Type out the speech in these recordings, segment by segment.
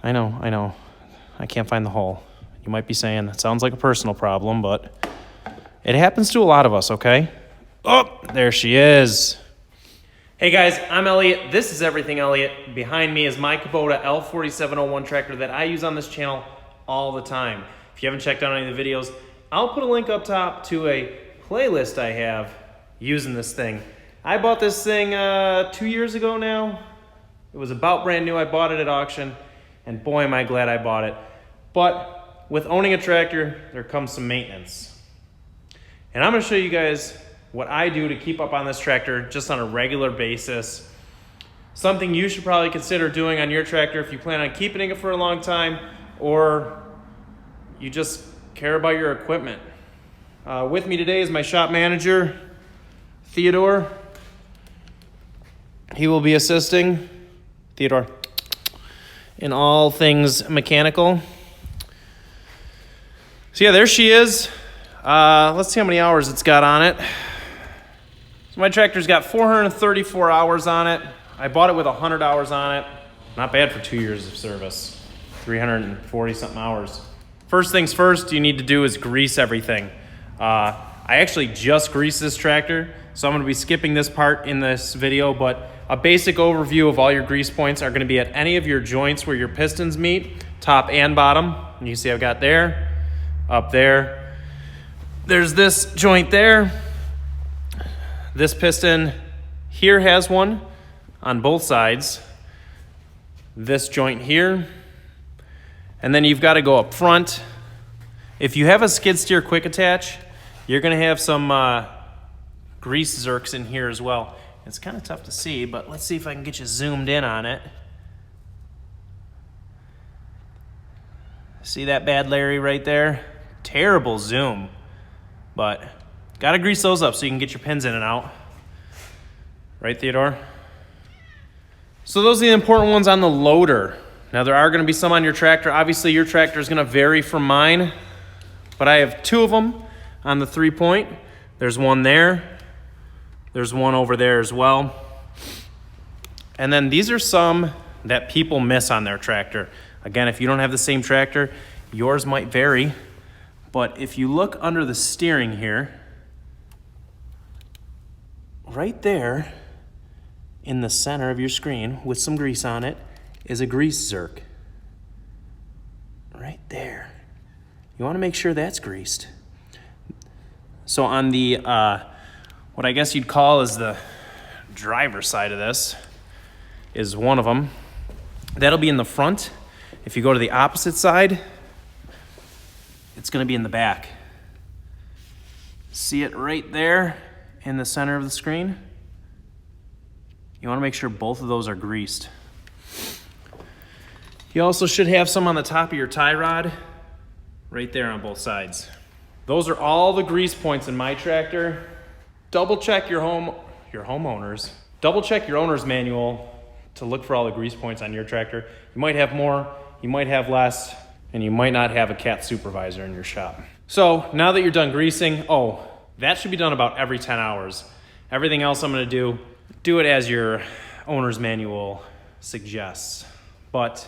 I know. I can't find the hole. You might be saying, it sounds like a personal problem, but it happens to a lot of us, okay? Oh, there she is. Hey guys, I'm Elliot. This is Everything Elliot. Behind me is my Kubota L4701 tractor that I use on this channel all the time. If you haven't checked out any of the videos, I'll put a link up top to a playlist I have using this thing. I bought this thing 2 years ago now. It was about brand new. I bought it at auction, and boy am I glad I bought it. But with owning a tractor, there comes some maintenance. And I'm gonna show you guys what I do to keep up on this tractor just on a regular basis. Something you should probably consider doing on your tractor if you plan on keeping it for a long time or you just care about your equipment. With me today is my shop manager, Theodore. He will be assisting, Theodore, in all things mechanical. So yeah, there she is. Let's see how many hours it's got on it. So my tractor's got 434 hours on it. I bought it with 100 hours on it. Not bad for 2 years of service. 340 something hours. First things first you need to do is grease everything. I actually just greased this tractor, so I'm gonna be skipping this part in this video, but a basic overview of all your grease points are gonna be at any of your joints where your pistons meet, top and bottom. And you see I've got there, up there. There's this joint there. This piston here has one on both sides. This joint here. And then you've got to go up front. If you have a skid steer quick attach, you're going to have some grease zerks in here as well. It's kind of tough to see, but let's see if I can get you zoomed in on it. See that bad Larry right there? Terrible zoom. But got to grease those up so you can get your pins in and out. Right, Theodore? So those are the important ones on the loader. Now there are going to be some on your tractor. Obviously your tractor is going to vary from mine, but I have two of them on the 3-point. There's one there. There's one over there as well. And then these are some that people miss on their tractor. Again, if you don't have the same tractor, yours might vary. But if you look under the steering here, right there in the center of your screen with some grease on it is a grease zerk. Right there. You want to make sure that's greased. So on the, what I guess you'd call is the driver's side of this is one of them. That'll be in the front. If you go to the opposite side, it's going to be in the back. See it right there in the center of the screen? You want to make sure both of those are greased. You also should have some on the top of your tie rod, right there on both sides. Those are all the grease points in my tractor. Double check your homeowners. Double check your owner's manual to look for all the grease points on your tractor. You might have more, you might have less, and you might not have a CAT supervisor in your shop. So now that you're done greasing, that should be done about every 10 hours. Everything else I'm gonna do it as your owner's manual suggests. But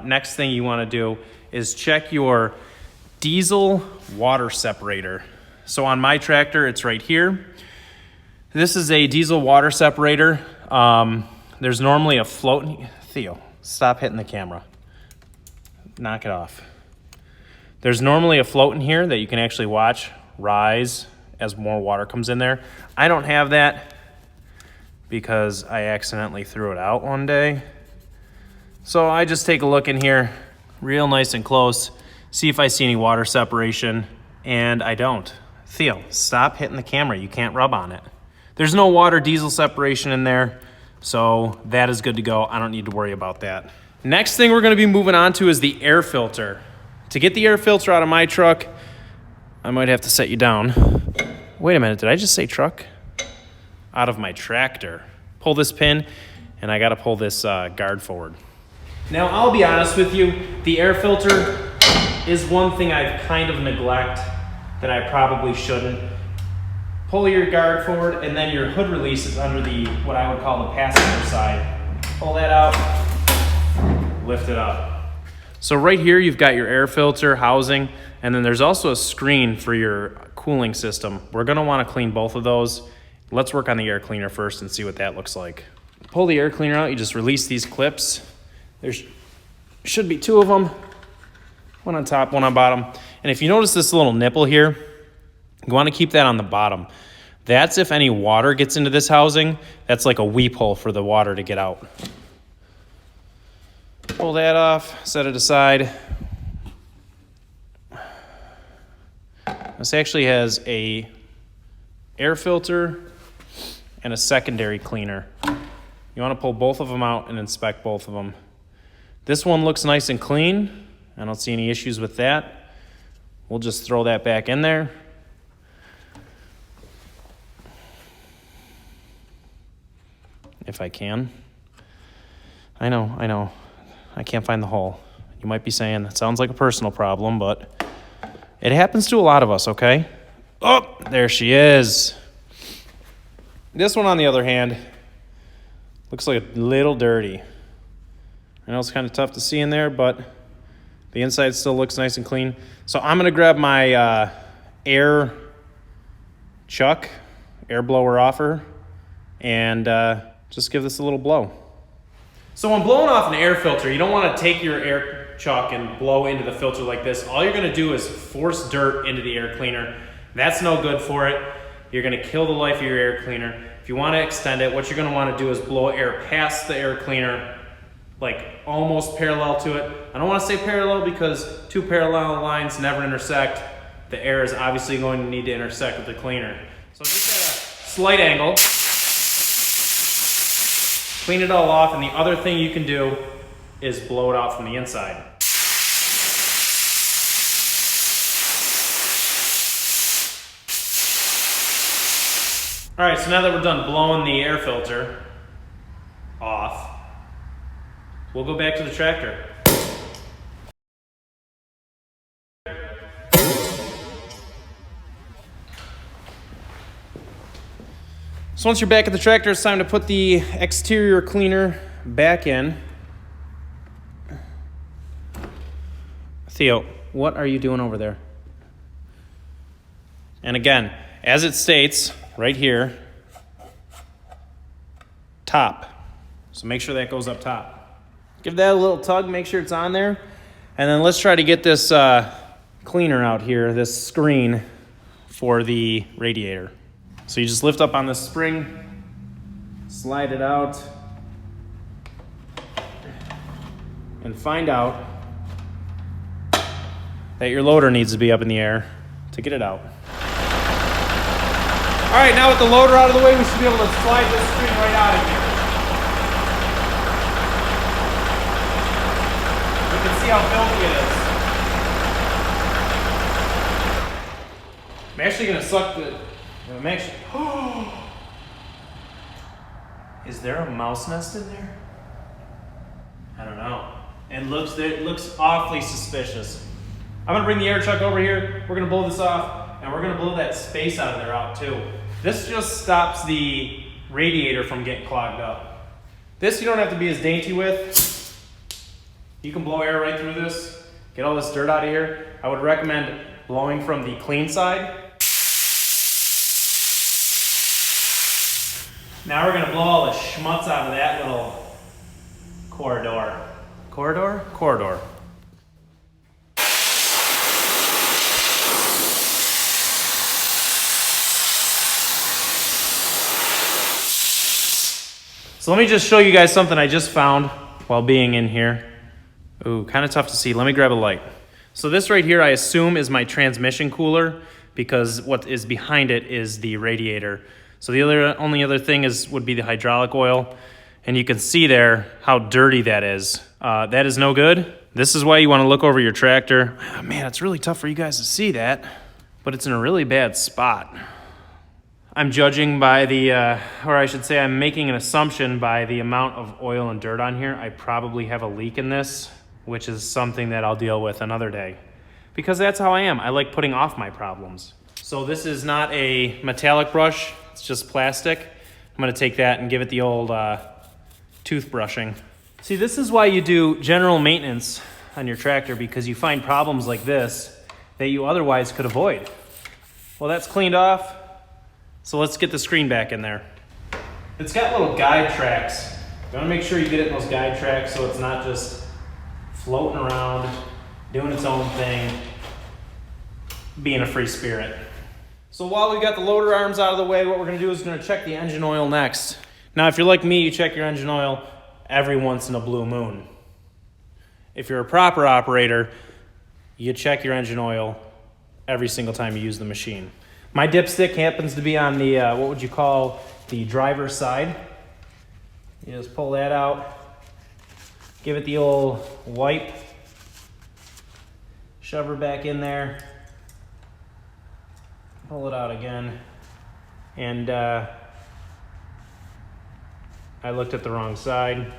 next thing you wanna do is check your diesel water separator. So on my tractor, it's right here. This is a diesel water separator. There's normally a float. Theo, stop hitting the camera. Knock it off. There's normally a float in here that you can actually watch rise as more water comes in there. I don't have that because I accidentally threw it out one day. So I just take a look in here real nice and close, see if I see any water separation, and I don't. Theo, stop hitting the camera. You can't rub on it. There's no water diesel separation in there, so that is good to go. I don't need to worry about that. Next thing we're going to be moving on to is the air filter. To get the air filter out of my truck, I might have to set you down. Wait a minute, did I just say truck? Out of my tractor. Pull this pin, and I got to pull this guard forward. Now, I'll be honest with you, the air filter is one thing I've kind of neglected that I probably shouldn't. Pull your guard forward, and then your hood release is under the, what I would call the passenger side. Pull that out, lift it up. So right here, you've got your air filter housing, and then there's also a screen for your cooling system. We're gonna wanna clean both of those. Let's work on the air cleaner first and see what that looks like. Pull the air cleaner out, you just release these clips. There should be 2 of them, one on top, one on bottom. And if you notice this little nipple here, you wanna keep that on the bottom. That's if any water gets into this housing, that's like a weep hole for the water to get out. Pull that off, set it aside. This actually has a air filter and a secondary cleaner. You want to pull both of them out and inspect both of them. This one looks nice and clean. I don't see any issues with that. We'll just throw that back in there. If I can. I know. I can't find the hole. You might be saying, that sounds like a personal problem, but it happens to a lot of us, okay? Oh, there she is. This one, on the other hand, looks like a little dirty. I know it's kind of tough to see in there, but the inside still looks nice and clean. So I'm gonna grab my air chuck, air blower offer, and just give this a little blow. So when blowing off an air filter, you don't want to take your air chuck and blow into the filter like this. All you're going to do is force dirt into the air cleaner. That's no good for it. You're going to kill the life of your air cleaner. If you want to extend it, what you're going to want to do is blow air past the air cleaner, like almost parallel to it. I don't want to say parallel because 2 parallel lines never intersect. The air is obviously going to need to intersect with the cleaner. So just at a slight angle. Clean it all off, and the other thing you can do is blow it out from the inside. All right, so now that we're done blowing the air filter off, we'll go back to the tractor. So once you're back at the tractor, it's time to put the exterior cleaner back in. Theo, what are you doing over there? And again, as it states right here, top. So make sure that goes up top. Give that a little tug, make sure it's on there. And then let's try to get this cleaner out here, this screen for the radiator. So you just lift up on the spring, slide it out, and find out that your loader needs to be up in the air to get it out. All right, now with the loader out of the way, we should be able to slide this screen right out of here. You can see how filthy it is. I'm actually gonna suck the, is there a mouse nest in there? I don't know. It looks awfully suspicious. I'm gonna bring the air chuck over here. We're gonna blow this off, and we're gonna blow that space out of there out too. This just stops the radiator from getting clogged up. This you don't have to be as dainty with. You can blow air right through this, get all this dirt out of here. I would recommend blowing from the clean side. Now we're gonna blow all the schmutz out of that little corridor. Corridor? Corridor. So let me just show you guys something I just found while being in here. Ooh, kind of tough to see. Let me grab a light. So this right here, I assume is my transmission cooler because what is behind it is the radiator. So the only other thing would be the hydraulic oil. And you can see there how dirty that is. That is no good. This is why you want to look over your tractor. Oh, man, it's really tough for you guys to see that, but it's in a really bad spot. I'm judging by the, or I should say I'm making an assumption by the amount of oil and dirt on here. I probably have a leak in this, which is something that I'll deal with another day. Because that's how I am. I like putting off my problems. So this is not a metallic brush. It's just plastic. I'm gonna take that and give it the old toothbrushing. See, this is why you do general maintenance on your tractor because you find problems like this that you otherwise could avoid. Well, that's cleaned off, so let's get the screen back in there. It's got little guide tracks. You want to make sure you get it in those guide tracks so it's not just floating around, doing its own thing, being a free spirit. So while we got the loader arms out of the way, what we're going to do is going to check the engine oil next. Now, if you're like me, you check your engine oil every once in a blue moon. If you're a proper operator, you check your engine oil every single time you use the machine. My dipstick happens to be on the, what would you call, the driver's side. You just pull that out, give it the old wipe, shove her back in there, pull it out again, and I looked at the wrong side.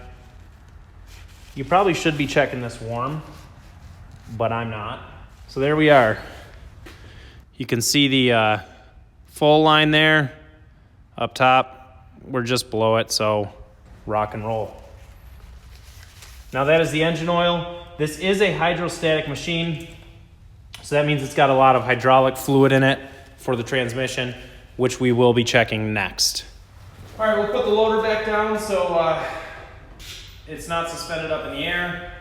You probably should be checking this warm, but I'm not. So there we are. You can see the full line there up top. We're just below it, so rock and roll. Now that is the engine oil. This is a hydrostatic machine, so that means it's got a lot of hydraulic fluid in it for the transmission, which we will be checking next. All right, we'll put the loader back down so it's not suspended up in the air,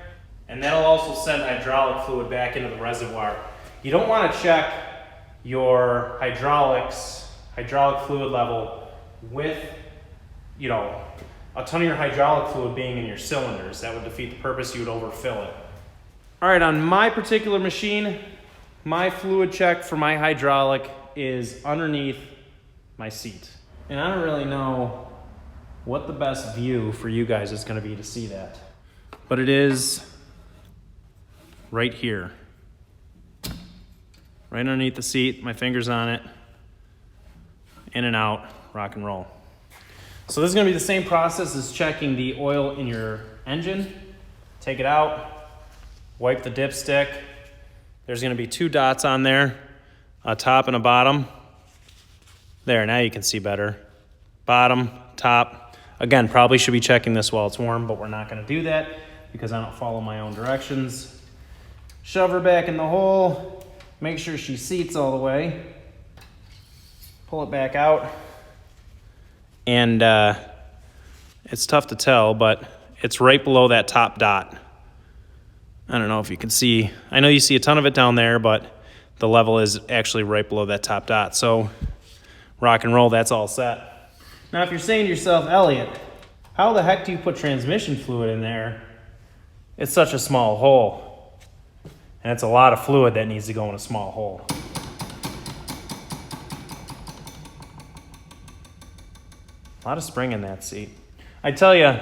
and that'll also send hydraulic fluid back into the reservoir. You don't want to check your hydraulic fluid level with, you know, a ton of your hydraulic fluid being in your cylinders. That would defeat the purpose. You would overfill it. All right, on my particular machine, my fluid check for my hydraulic is underneath my seat. And I don't really know what the best view for you guys is going to be to see that. But it is right here. Right underneath the seat, my finger's on it. In and out, rock and roll. So this is going to be the same process as checking the oil in your engine. Take it out, wipe the dipstick. There's going to be 2 dots on there, a top and a bottom. There, now you can see better. Bottom, top. Again, probably should be checking this while it's warm, but we're not going to do that because I don't follow my own directions. Shove her back in the hole. Make sure she seats all the way. Pull it back out. And it's tough to tell, but it's right below that top dot. I don't know if you can see. I know you see a ton of it down there, but the level is actually right below that top dot. So rock and roll, that's all set. Now, if you're saying to yourself, Elliot, how the heck do you put transmission fluid in there? It's such a small hole. And it's a lot of fluid that needs to go in a small hole. A lot of spring in that seat. I tell you,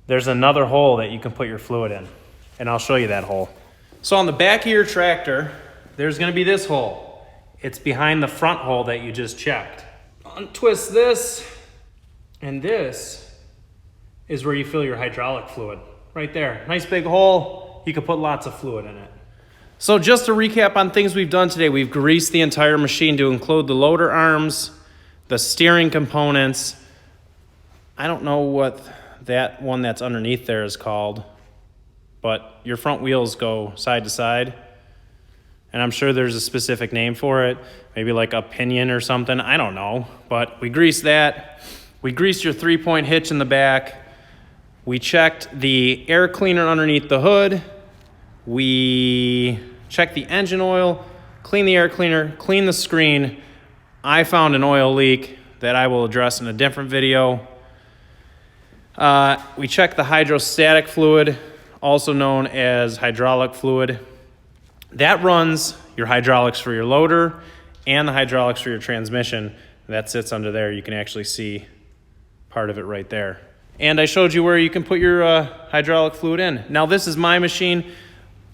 there's another hole that you can put your fluid in, and I'll show you that hole. So on the back of your tractor, there's going to be this hole. It's behind the front hole that you just checked. Untwist this, and this is where you fill your hydraulic fluid. Right there. Nice big hole. You can put lots of fluid in it. So just to recap on things we've done today, we've greased the entire machine to include the loader arms, the steering components. I don't know what that one that's underneath there is called, but your front wheels go side to side, and I'm sure there's a specific name for it, maybe like a pinion or something. I don't know, but we greased that. We greased your 3-point hitch in the back. We checked the air cleaner underneath the hood. We checked the engine oil, cleaned the air cleaner, cleaned the screen. I found an oil leak that I will address in a different video. We checked the hydrostatic fluid, also known as hydraulic fluid. That runs your hydraulics for your loader and the hydraulics for your transmission. That sits under there. You can actually see part of it right there. And I showed you where you can put your hydraulic fluid in. Now, this is my machine,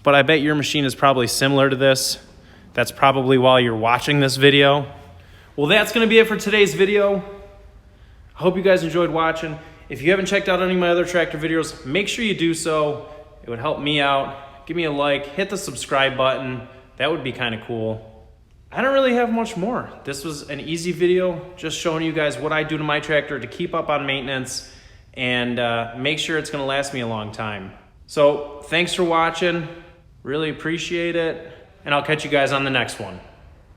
but I bet your machine is probably similar to this. That's probably while you're watching this video. Well, that's going to be it for today's video. I hope you guys enjoyed watching. If you haven't checked out any of my other tractor videos, make sure you do so. It would help me out. Give me a like, hit the subscribe button. That would be kind of cool. I don't really have much more. This was an easy video, just showing you guys what I do to my tractor to keep up on maintenance and make sure it's going to last me a long time. So thanks for watching. Really appreciate it. And I'll catch you guys on the next one.